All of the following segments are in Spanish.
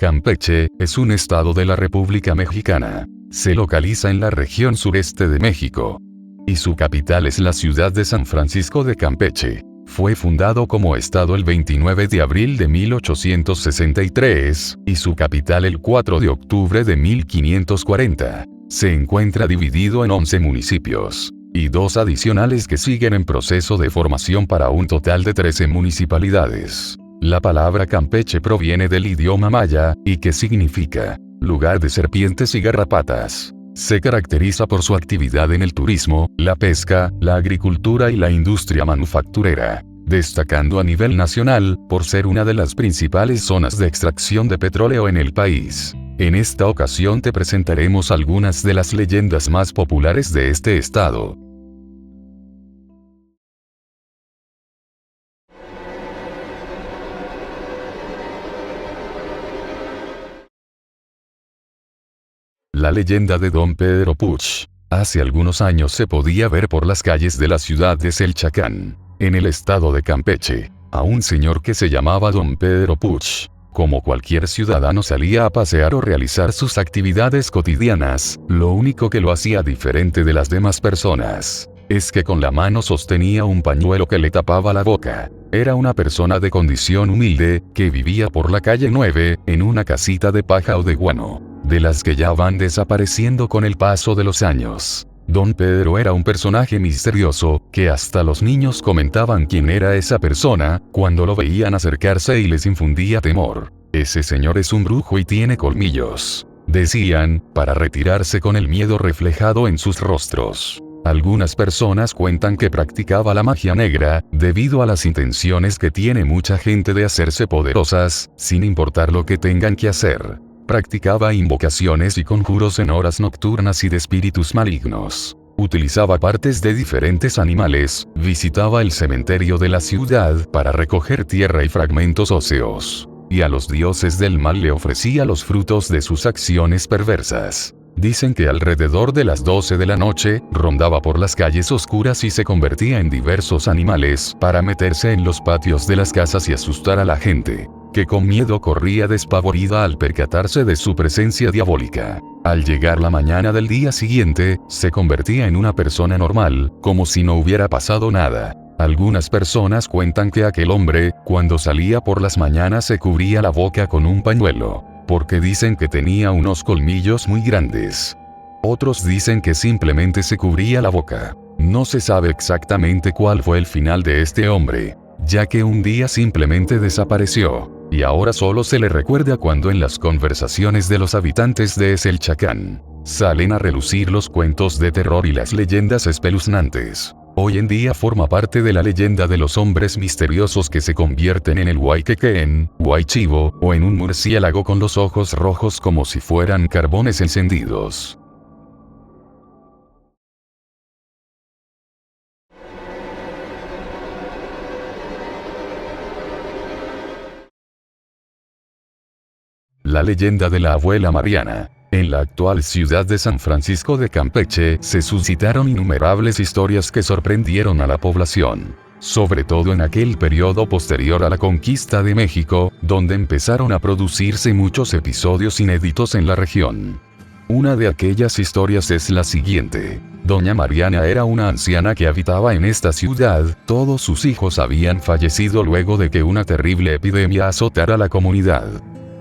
Campeche es un estado de la República Mexicana. Se localiza en la región sureste de México. Y su capital es la ciudad de San Francisco de Campeche. Fue fundado como estado el 29 de abril de 1863, y su capital el 4 de octubre de 1540. Se encuentra dividido en 11 municipios, y 2 adicionales que siguen en proceso de formación para un total de 13 municipalidades. La palabra Campeche proviene del idioma maya, y que significa lugar de serpientes y garrapatas. Se caracteriza por su actividad en el turismo, la pesca, la agricultura y la industria manufacturera, destacando a nivel nacional, por ser una de las principales zonas de extracción de petróleo en el país. En esta ocasión te presentaremos algunas de las leyendas más populares de este estado. La leyenda de Don Pedro Puch. Hace algunos años se podía ver por las calles de la ciudad de Selchacán, en el estado de Campeche, a un señor que se llamaba Don Pedro Puch. Como cualquier ciudadano salía a pasear o realizar sus actividades cotidianas, lo único que lo hacía diferente de las demás personas es que con la mano sostenía un pañuelo que le tapaba la boca. Era una persona de condición humilde, que vivía por la calle 9, en una casita de paja o de guano, de las que ya van desapareciendo con el paso de los años. Don Pedro era un personaje misterioso, que hasta los niños comentaban quién era esa persona, cuando lo veían acercarse y les infundía temor. Ese señor es un brujo y tiene colmillos, decían, para retirarse con el miedo reflejado en sus rostros. Algunas personas cuentan que practicaba la magia negra, debido a las intenciones que tiene mucha gente de hacerse poderosas, sin importar lo que tengan que hacer. Practicaba invocaciones y conjuros en horas nocturnas y de espíritus malignos. Utilizaba partes de diferentes animales, visitaba el cementerio de la ciudad para recoger tierra y fragmentos óseos. Y a los dioses del mal le ofrecía los frutos de sus acciones perversas. Dicen que alrededor de las 12 de la noche, rondaba por las calles oscuras y se convertía en diversos animales para meterse en los patios de las casas y asustar a la gente, que con miedo corría despavorida al percatarse de su presencia diabólica. Al llegar la mañana del día siguiente, se convertía en una persona normal, como si no hubiera pasado nada. Algunas personas cuentan que aquel hombre, cuando salía por las mañanas se cubría la boca con un pañuelo, porque dicen que tenía unos colmillos muy grandes. Otros dicen que simplemente se cubría la boca. No se sabe exactamente cuál fue el final de este hombre, ya que un día simplemente desapareció, y ahora solo se le recuerda cuando en las conversaciones de los habitantes de Selchacán salen a relucir los cuentos de terror y las leyendas espeluznantes. Hoy en día forma parte de la leyenda de los hombres misteriosos que se convierten en el Huayquequén, Huaychivo, o en un murciélago con los ojos rojos como si fueran carbones encendidos. La leyenda de la abuela Mariana. En la actual ciudad de San Francisco de Campeche se suscitaron innumerables historias que sorprendieron a la población, sobre todo en aquel periodo posterior a la conquista de México, donde empezaron a producirse muchos episodios inéditos en la región. Una de aquellas historias es la siguiente. Doña Mariana era una anciana que habitaba en esta ciudad. Todos sus hijos habían fallecido luego de que una terrible epidemia azotara la comunidad.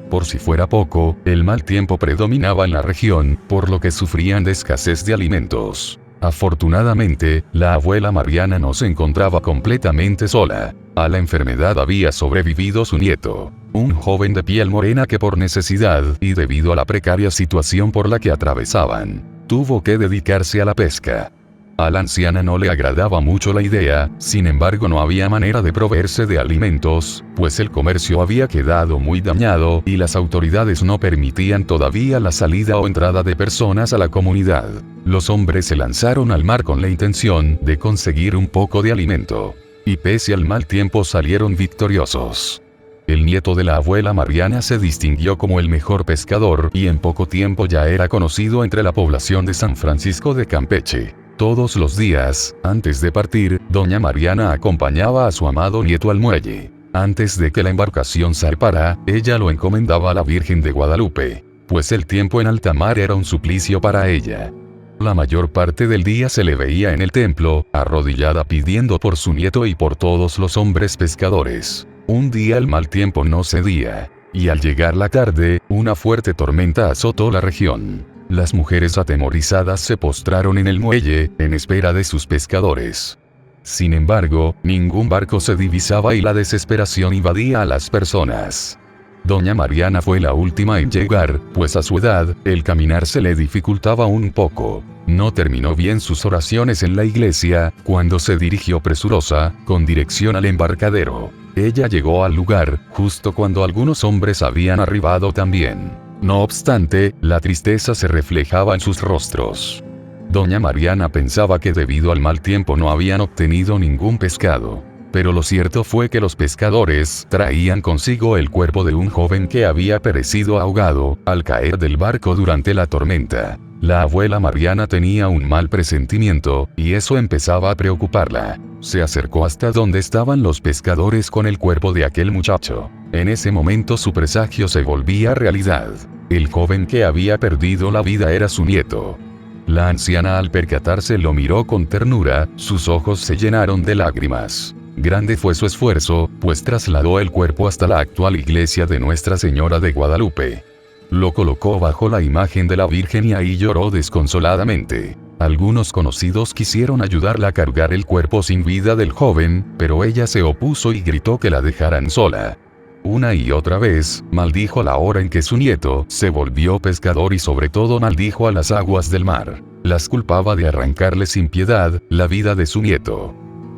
Por si fuera poco, el mal tiempo predominaba en la región, por lo que sufrían de escasez de alimentos. Afortunadamente, la abuela Mariana no se encontraba completamente sola. A la enfermedad había sobrevivido su nieto, un joven de piel morena que por necesidad, y debido a la precaria situación por la que atravesaban, tuvo que dedicarse a la pesca. A la anciana no le agradaba mucho la idea, sin embargo no había manera de proveerse de alimentos, pues el comercio había quedado muy dañado y las autoridades no permitían todavía la salida o entrada de personas a la comunidad. Los hombres se lanzaron al mar con la intención de conseguir un poco de alimento, y pese al mal tiempo salieron victoriosos. El nieto de la abuela Mariana se distinguió como el mejor pescador y en poco tiempo ya era conocido entre la población de San Francisco de Campeche. Todos los días, antes de partir, doña Mariana acompañaba a su amado nieto al muelle. Antes de que la embarcación zarpara, ella lo encomendaba a la Virgen de Guadalupe, pues el tiempo en alta mar era un suplicio para ella. La mayor parte del día se le veía en el templo, arrodillada pidiendo por su nieto y por todos los hombres pescadores. Un día el mal tiempo no cedía, y al llegar la tarde, una fuerte tormenta azotó la región. Las mujeres atemorizadas se postraron en el muelle, en espera de sus pescadores. Sin embargo, ningún barco se divisaba y la desesperación invadía a las personas. Doña Mariana fue la última en llegar, pues a su edad, el caminar se le dificultaba un poco. No terminó bien sus oraciones en la iglesia, cuando se dirigió presurosa, con dirección al embarcadero. Ella llegó al lugar, justo cuando algunos hombres habían arribado también. No obstante, la tristeza se reflejaba en sus rostros. Doña Mariana pensaba que debido al mal tiempo no habían obtenido ningún pescado. Pero lo cierto fue que los pescadores traían consigo el cuerpo de un joven que había perecido ahogado, al caer del barco durante la tormenta. La abuela Mariana tenía un mal presentimiento, y eso empezaba a preocuparla. Se acercó hasta donde estaban los pescadores con el cuerpo de aquel muchacho. En ese momento su presagio se volvía realidad. El joven que había perdido la vida era su nieto. La anciana al percatarse lo miró con ternura, sus ojos se llenaron de lágrimas. Grande fue su esfuerzo, pues trasladó el cuerpo hasta la actual iglesia de Nuestra Señora de Guadalupe. Lo colocó bajo la imagen de la Virgen y ahí lloró desconsoladamente. Algunos conocidos quisieron ayudarla a cargar el cuerpo sin vida del joven, pero ella se opuso y gritó que la dejaran sola. Una y otra vez, maldijo la hora en que su nieto se volvió pescador y sobre todo maldijo a las aguas del mar. Las culpaba de arrancarle sin piedad la vida de su nieto.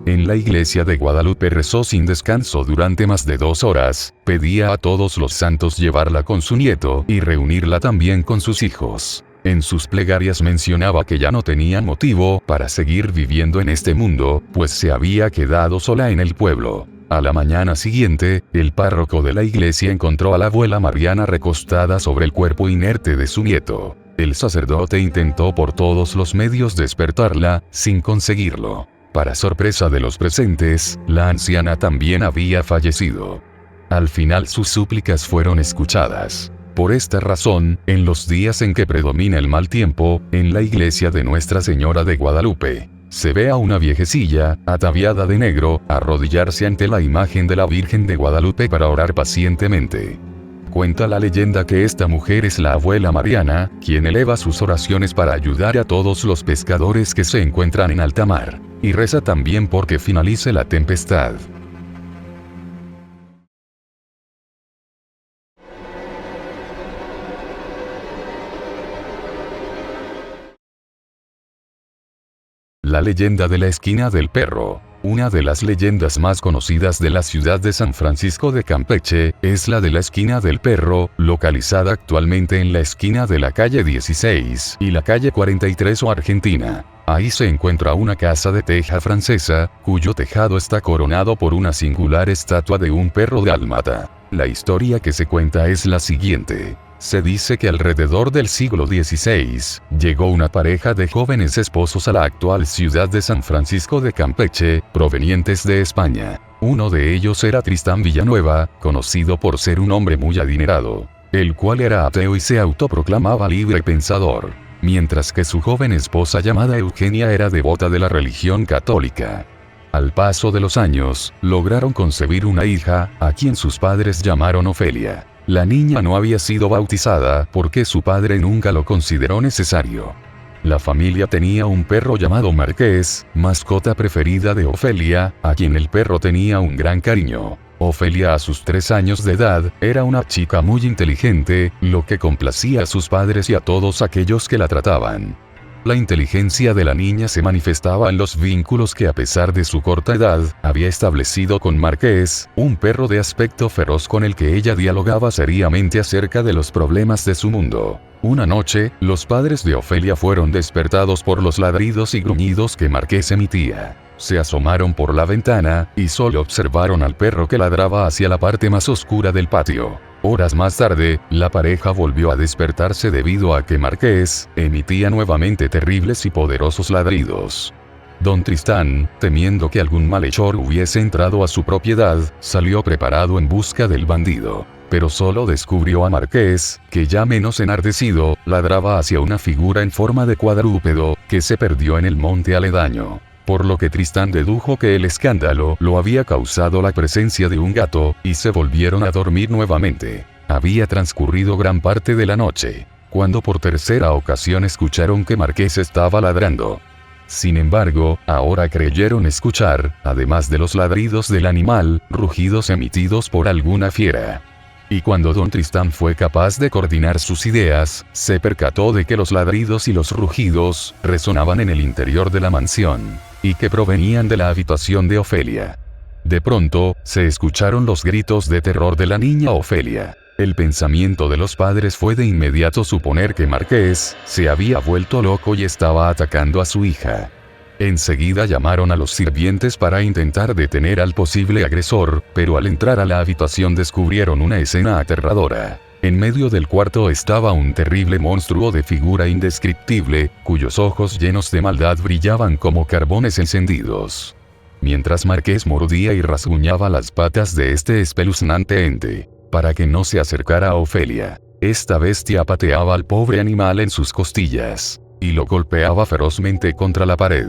En la iglesia de Guadalupe rezó sin descanso durante más de 2 horas, pedía a todos los santos llevarla con su nieto y reunirla también con sus hijos. En sus plegarias mencionaba que ya no tenía motivo para seguir viviendo en este mundo, pues se había quedado sola en el pueblo. A la mañana siguiente, el párroco de la iglesia encontró a la abuela Mariana recostada sobre el cuerpo inerte de su nieto. El sacerdote intentó por todos los medios despertarla, sin conseguirlo. Para sorpresa de los presentes, la anciana también había fallecido. Al final sus súplicas fueron escuchadas. Por esta razón, en los días en que predomina el mal tiempo, en la iglesia de Nuestra Señora de Guadalupe, se ve a una viejecilla, ataviada de negro, arrodillarse ante la imagen de la Virgen de Guadalupe para orar pacientemente. Cuenta la leyenda que esta mujer es la abuela Mariana, quien eleva sus oraciones para ayudar a todos los pescadores que se encuentran en alta mar, y reza también porque finalice la tempestad. La leyenda de la esquina del perro. Una de las leyendas más conocidas de la ciudad de San Francisco de Campeche, es la de la esquina del perro, localizada actualmente en la esquina de la calle 16 y la calle 43 o Argentina. Ahí se encuentra una casa de teja francesa, cuyo tejado está coronado por una singular estatua de un perro dálmata. La historia que se cuenta es la siguiente. Se dice que alrededor del siglo XVI, llegó una pareja de jóvenes esposos a la actual ciudad de San Francisco de Campeche, provenientes de España. Uno de ellos era Tristán Villanueva, conocido por ser un hombre muy adinerado, el cual era ateo y se autoproclamaba libre pensador, mientras que su joven esposa llamada Eugenia era devota de la religión católica. Al paso de los años, lograron concebir una hija, a quien sus padres llamaron Ofelia. La niña no había sido bautizada porque su padre nunca lo consideró necesario. La familia tenía un perro llamado Marqués, mascota preferida de Ofelia, a quien el perro tenía un gran cariño. Ofelia a sus 3 años de edad, era una chica muy inteligente, lo que complacía a sus padres y a todos aquellos que la trataban. La inteligencia de la niña se manifestaba en los vínculos que a pesar de su corta edad, había establecido con Marqués, un perro de aspecto feroz con el que ella dialogaba seriamente acerca de los problemas de su mundo. Una noche, los padres de Ofelia fueron despertados por los ladridos y gruñidos que Marqués emitía. Se asomaron por la ventana, y solo observaron al perro que ladraba hacia la parte más oscura del patio. Horas más tarde, la pareja volvió a despertarse debido a que Marqués emitía nuevamente terribles y poderosos ladridos. Don Tristán, temiendo que algún malhechor hubiese entrado a su propiedad, salió preparado en busca del bandido. Pero solo descubrió a Marqués, que ya menos enardecido, ladraba hacia una figura en forma de cuadrúpedo, que se perdió en el monte aledaño. Por lo que Tristán dedujo que el escándalo lo había causado la presencia de un gato, y se volvieron a dormir nuevamente. Había transcurrido gran parte de la noche, cuando por tercera ocasión escucharon que Marqués estaba ladrando. Sin embargo, ahora creyeron escuchar, además de los ladridos del animal, rugidos emitidos por alguna fiera. Y cuando Don Tristán fue capaz de coordinar sus ideas, se percató de que los ladridos y los rugidos resonaban en el interior de la mansión, y que provenían de la habitación de Ofelia. De pronto, se escucharon los gritos de terror de la niña Ofelia. El pensamiento de los padres fue de inmediato suponer que Marqués se había vuelto loco y estaba atacando a su hija. Enseguida llamaron a los sirvientes para intentar detener al posible agresor, pero al entrar a la habitación descubrieron una escena aterradora. En medio del cuarto estaba un terrible monstruo de figura indescriptible, cuyos ojos llenos de maldad brillaban como carbones encendidos. Mientras Marqués mordía y rasguñaba las patas de este espeluznante ente, para que no se acercara a Ofelia, esta bestia pateaba al pobre animal en sus costillas, y lo golpeaba ferozmente contra la pared.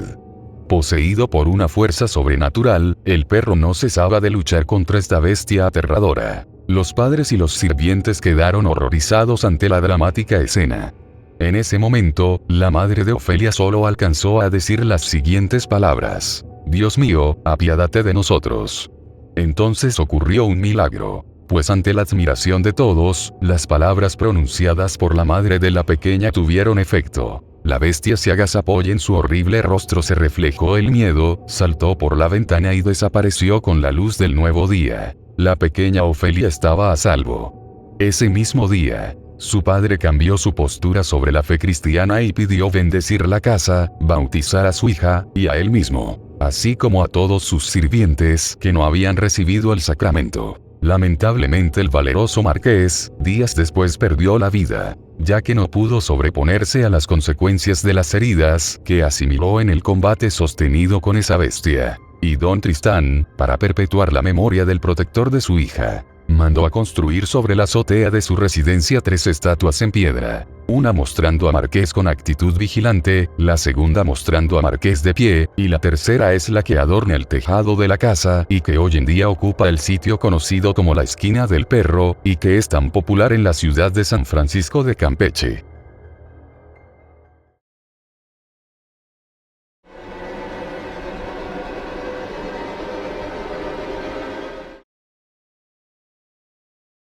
Poseído por una fuerza sobrenatural, el perro no cesaba de luchar contra esta bestia aterradora. Los padres y los sirvientes quedaron horrorizados ante la dramática escena. En ese momento, la madre de Ofelia solo alcanzó a decir las siguientes palabras: «Dios mío, apiádate de nosotros». Entonces ocurrió un milagro, pues ante la admiración de todos, las palabras pronunciadas por la madre de la pequeña tuvieron efecto. La bestia se agazapó y en su horrible rostro se reflejó el miedo, saltó por la ventana y desapareció con la luz del nuevo día. La pequeña Ofelia estaba a salvo. Ese mismo día, su padre cambió su postura sobre la fe cristiana y pidió bendecir la casa, bautizar a su hija, y a él mismo, así como a todos sus sirvientes que no habían recibido el sacramento. Lamentablemente el valeroso Marqués, días después perdió la vida, ya que no pudo sobreponerse a las consecuencias de las heridas que asimiló en el combate sostenido con esa bestia. Y Don Tristán, para perpetuar la memoria del protector de su hija, mandó a construir sobre la azotea de su residencia 3 estatuas en piedra, una mostrando a Marqués con actitud vigilante, la segunda mostrando a Marqués de pie, y la tercera es la que adorna el tejado de la casa y que hoy en día ocupa el sitio conocido como la Esquina del Perro, y que es tan popular en la ciudad de San Francisco de Campeche.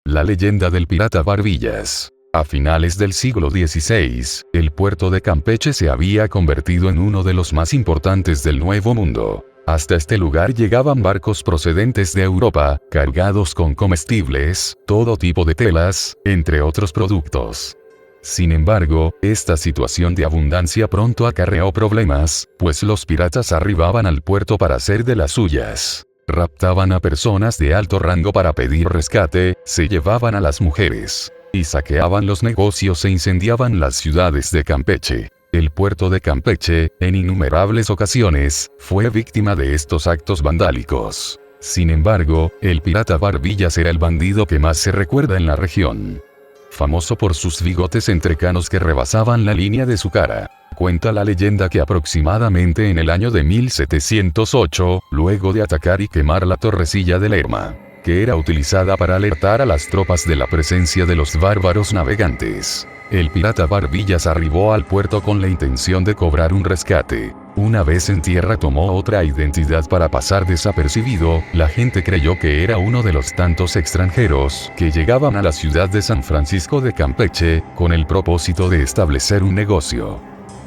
La leyenda del pirata Barbillas. A finales del siglo XVI, el puerto de Campeche se había convertido en uno de los más importantes del Nuevo Mundo. Hasta este lugar llegaban barcos procedentes de Europa, cargados con comestibles, todo tipo de telas, entre otros productos. Sin embargo, esta situación de abundancia pronto acarreó problemas, pues los piratas arribaban al puerto para hacer de las suyas. Raptaban a personas de alto rango para pedir rescate, se llevaban a las mujeres, y saqueaban los negocios e incendiaban las ciudades de Campeche. El puerto de Campeche, en innumerables ocasiones, fue víctima de estos actos vandálicos. Sin embargo, el pirata Barbillas era el bandido que más se recuerda en la región. Famoso por sus bigotes entrecanos que rebasaban la línea de su cara. Cuenta la leyenda que aproximadamente en el año de 1708, luego de atacar y quemar la torrecilla de Lerma, que era utilizada para alertar a las tropas de la presencia de los bárbaros navegantes, el pirata Barbillas arribó al puerto con la intención de cobrar un rescate. Una vez en tierra tomó otra identidad para pasar desapercibido, la gente creyó que era uno de los tantos extranjeros que llegaban a la ciudad de San Francisco de Campeche, con el propósito de establecer un negocio.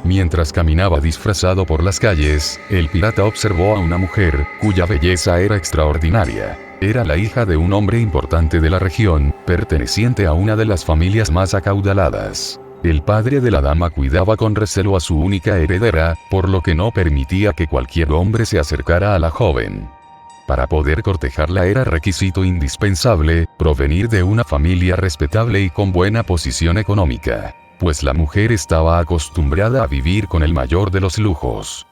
Mientras caminaba disfrazado por las calles, el pirata observó a una mujer, cuya belleza era extraordinaria. Era la hija de un hombre importante de la región, perteneciente a una de las familias más acaudaladas. El padre de la dama cuidaba con recelo a su única heredera, por lo que no permitía que cualquier hombre se acercara a la joven. Para poder cortejarla era requisito indispensable provenir de una familia respetable y con buena posición económica, pues la mujer estaba acostumbrada a vivir con el mayor de los lujos.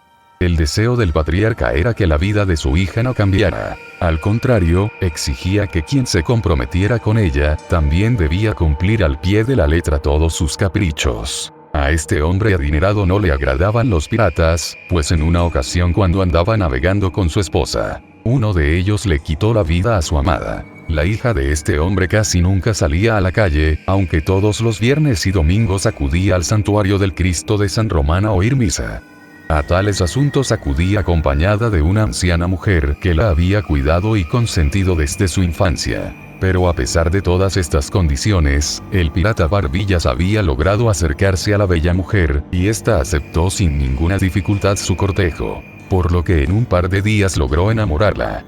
El deseo del patriarca era que la vida de su hija no cambiara. Al contrario, exigía que quien se comprometiera con ella, también debía cumplir al pie de la letra todos sus caprichos. A este hombre adinerado no le agradaban los piratas, pues en una ocasión cuando andaba navegando con su esposa, uno de ellos le quitó la vida a su amada. La hija de este hombre casi nunca salía a la calle, aunque todos los viernes y domingos acudía al santuario del Cristo de San Román a oír misa. A tales asuntos acudía acompañada de una anciana mujer que la había cuidado y consentido desde su infancia. Pero a pesar de todas estas condiciones, el pirata Barbillas había logrado acercarse a la bella mujer, y ésta aceptó sin ninguna dificultad su cortejo, por lo que en un par de días logró enamorarla.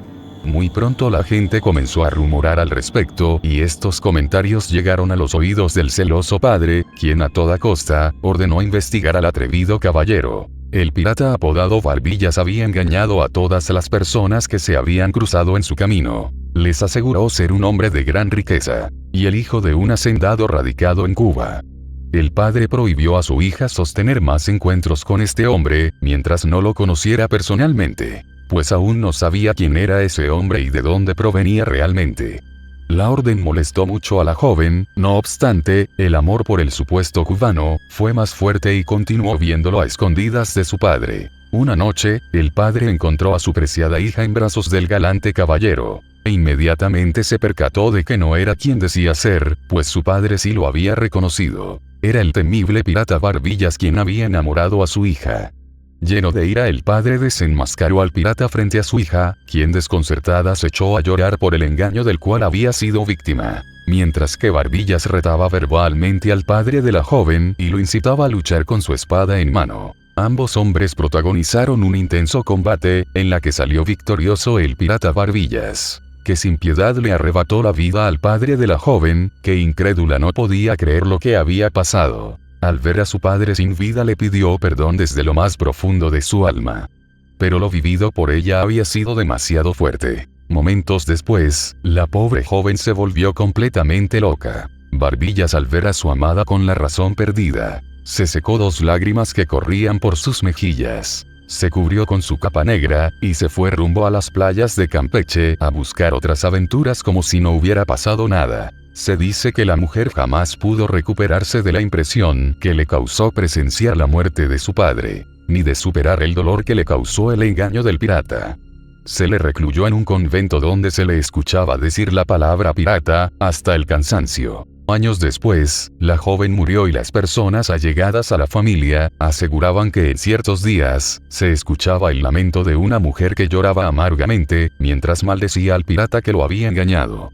Muy pronto la gente comenzó a rumorar al respecto, y estos comentarios llegaron a los oídos del celoso padre, quien a toda costa ordenó investigar al atrevido caballero. El pirata apodado Barbillas había engañado a todas las personas que se habían cruzado en su camino. Les aseguró ser un hombre de gran riqueza, y el hijo de un hacendado radicado en Cuba. El padre prohibió a su hija sostener más encuentros con este hombre, mientras no lo conociera personalmente, pues aún no sabía quién era ese hombre y de dónde provenía realmente. La orden molestó mucho a la joven, no obstante, el amor por el supuesto cubano fue más fuerte y continuó viéndolo a escondidas de su padre. Una noche, el padre encontró a su preciada hija en brazos del galante caballero, e inmediatamente se percató de que no era quien decía ser, pues su padre sí lo había reconocido. Era el temible pirata Barbillas quien había enamorado a su hija. Lleno de ira, el padre desenmascaró al pirata frente a su hija, quien desconcertada se echó a llorar por el engaño del cual había sido víctima, mientras que Barbillas retaba verbalmente al padre de la joven y lo incitaba a luchar con su espada en mano. Ambos hombres protagonizaron un intenso combate, en la que salió victorioso el pirata Barbillas, que sin piedad le arrebató la vida al padre de la joven, que incrédula no podía creer lo que había pasado. Al ver a su padre sin vida le pidió perdón desde lo más profundo de su alma. Pero lo vivido por ella había sido demasiado fuerte. Momentos después, la pobre joven se volvió completamente loca. Barbillas, al ver a su amada con la razón perdida, se secó 2 lágrimas que corrían por sus mejillas. Se cubrió con su capa negra, y se fue rumbo a las playas de Campeche a buscar otras aventuras como si no hubiera pasado nada. Se dice que la mujer jamás pudo recuperarse de la impresión que le causó presenciar la muerte de su padre, ni de superar el dolor que le causó el engaño del pirata. Se le recluyó en un convento donde se le escuchaba decir la palabra pirata, hasta el cansancio. Años después, la joven murió y las personas allegadas a la familia aseguraban que en ciertos días se escuchaba el lamento de una mujer que lloraba amargamente, mientras maldecía al pirata que lo había engañado.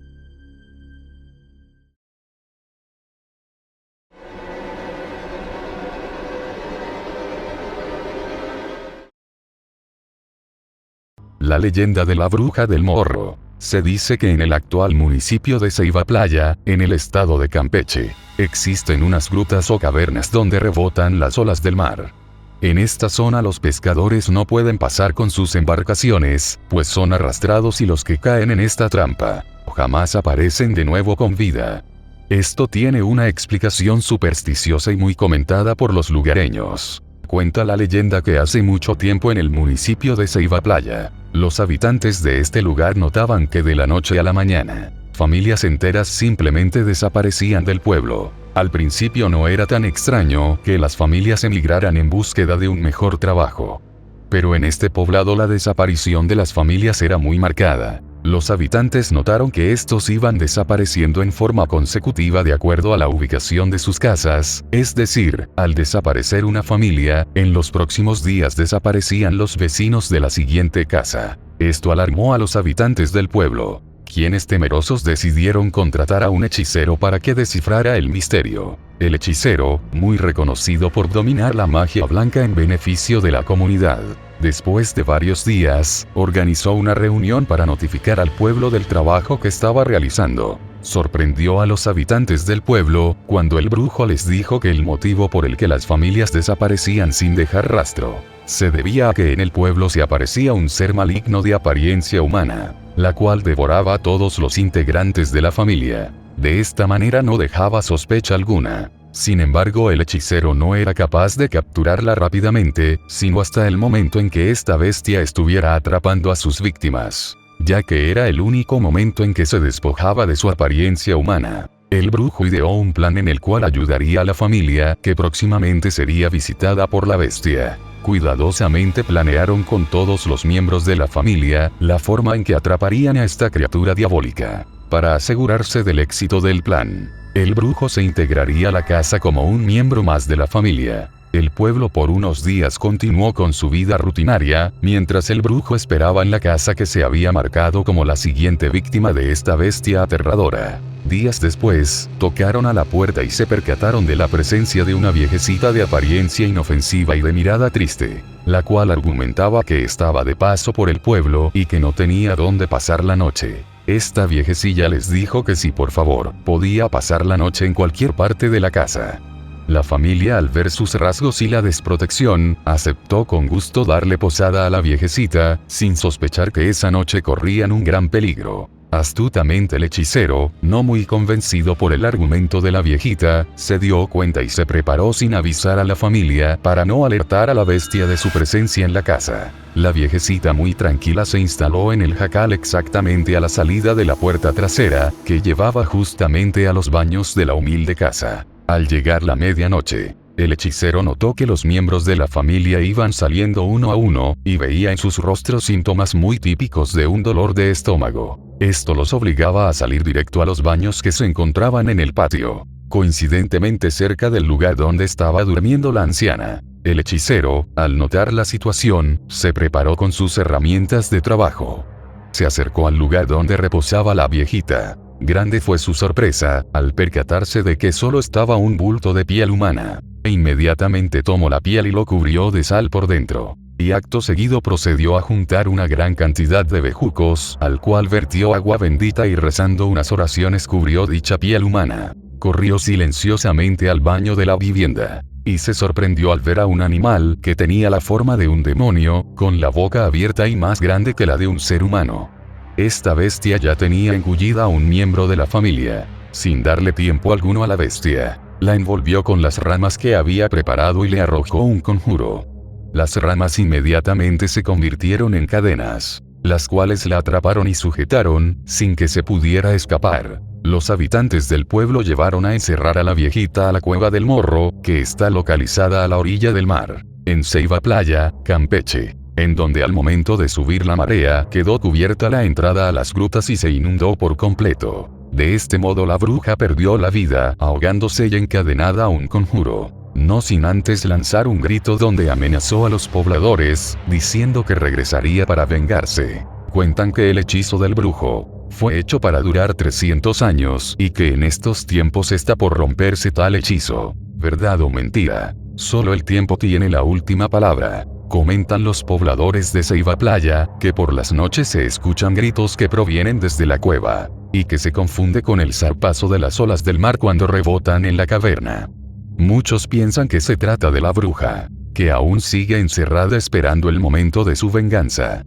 La leyenda de la bruja del Morro. Se dice que en el actual municipio de Ceiba Playa, en el estado de Campeche, existen unas grutas o cavernas donde rebotan las olas del mar. En esta zona los pescadores no pueden pasar con sus embarcaciones, pues son arrastrados y los que caen en esta trampa jamás aparecen de nuevo con vida. Esto tiene una explicación supersticiosa y muy comentada por los lugareños. Cuenta la leyenda que hace mucho tiempo en el municipio de Ceiba Playa, los habitantes de este lugar notaban que de la noche a la mañana, familias enteras simplemente desaparecían del pueblo. Al principio no era tan extraño que las familias emigraran en búsqueda de un mejor trabajo. Pero en este poblado la desaparición de las familias era muy marcada. Los habitantes notaron que estos iban desapareciendo en forma consecutiva de acuerdo a la ubicación de sus casas, es decir, al desaparecer una familia, en los próximos días desaparecían los vecinos de la siguiente casa. Esto alarmó a los habitantes del pueblo, quienes temerosos decidieron contratar a un hechicero para que descifrara el misterio. El hechicero, muy reconocido por dominar la magia blanca en beneficio de la comunidad, después de varios días, organizó una reunión para notificar al pueblo del trabajo que estaba realizando. Sorprendió a los habitantes del pueblo, cuando el brujo les dijo que el motivo por el que las familias desaparecían sin dejar rastro, se debía a que en el pueblo se aparecía un ser maligno de apariencia humana, la cual devoraba a todos los integrantes de la familia. De esta manera no dejaba sospecha alguna. Sin embargo, el hechicero no era capaz de capturarla rápidamente, sino hasta el momento en que esta bestia estuviera atrapando a sus víctimas, ya que era el único momento en que se despojaba de su apariencia humana. El brujo ideó un plan en el cual ayudaría a la familia, que próximamente sería visitada por la bestia. Cuidadosamente planearon con todos los miembros de la familia, la forma en que atraparían a esta criatura diabólica. Para asegurarse del éxito del plan, el brujo se integraría a la casa como un miembro más de la familia. El pueblo por unos días continuó con su vida rutinaria, mientras el brujo esperaba en la casa que se había marcado como la siguiente víctima de esta bestia aterradora. Días después, tocaron a la puerta y se percataron de la presencia de una viejecita de apariencia inofensiva y de mirada triste, la cual argumentaba que estaba de paso por el pueblo y que no tenía dónde pasar la noche. Esta viejecilla les dijo que si por favor, podía pasar la noche en cualquier parte de la casa. La familia, al ver sus rasgos y la desprotección, aceptó con gusto darle posada a la viejecita, sin sospechar que esa noche corrían un gran peligro. Astutamente el hechicero, no muy convencido por el argumento de la viejita, se dio cuenta y se preparó sin avisar a la familia para no alertar a la bestia de su presencia en la casa. La viejecita muy tranquila se instaló en el jacal exactamente a la salida de la puerta trasera, que llevaba justamente a los baños de la humilde casa. Al llegar la medianoche, el hechicero notó que los miembros de la familia iban saliendo uno a uno, y veía en sus rostros síntomas muy típicos de un dolor de estómago. Esto los obligaba a salir directo a los baños que se encontraban en el patio, coincidentemente cerca del lugar donde estaba durmiendo la anciana. El hechicero, al notar la situación, se preparó con sus herramientas de trabajo. Se acercó al lugar donde reposaba la viejita. Grande fue su sorpresa, al percatarse de que solo estaba un bulto de piel humana. Inmediatamente tomó la piel y lo cubrió de sal por dentro. Y acto seguido procedió a juntar una gran cantidad de bejucos, al cual vertió agua bendita y rezando unas oraciones cubrió dicha piel humana. Corrió silenciosamente al baño de la vivienda. Y se sorprendió al ver a un animal que tenía la forma de un demonio, con la boca abierta y más grande que la de un ser humano. Esta bestia ya tenía engullida a un miembro de la familia. Sin darle tiempo alguno a la bestia, la envolvió con las ramas que había preparado y le arrojó un conjuro. Las ramas inmediatamente se convirtieron en cadenas, las cuales la atraparon y sujetaron, sin que se pudiera escapar. Los habitantes del pueblo llevaron a encerrar a la viejita a la cueva del Morro, que está localizada a la orilla del mar, en Ceiba Playa, Campeche, en donde al momento de subir la marea quedó cubierta la entrada a las grutas y se inundó por completo. De este modo la bruja perdió la vida ahogándose y encadenada a un conjuro, no sin antes lanzar un grito donde amenazó a los pobladores, diciendo que regresaría para vengarse. Cuentan que el hechizo del brujo fue hecho para durar 300 años y que en estos tiempos está por romperse tal hechizo. ¿Verdad o mentira? Solo el tiempo tiene la última palabra. Comentan los pobladores de Ceiba Playa, que por las noches se escuchan gritos que provienen desde la cueva, y que se confunde con el zarpazo de las olas del mar cuando rebotan en la caverna. Muchos piensan que se trata de la bruja, que aún sigue encerrada esperando el momento de su venganza.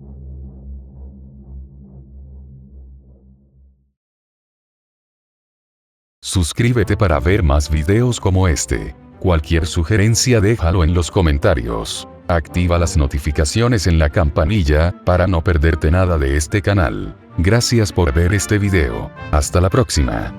Suscríbete para ver más videos como este. Cualquier sugerencia déjalo en los comentarios. Activa las notificaciones en la campanilla, para no perderte nada de este canal. Gracias por ver este video. Hasta la próxima.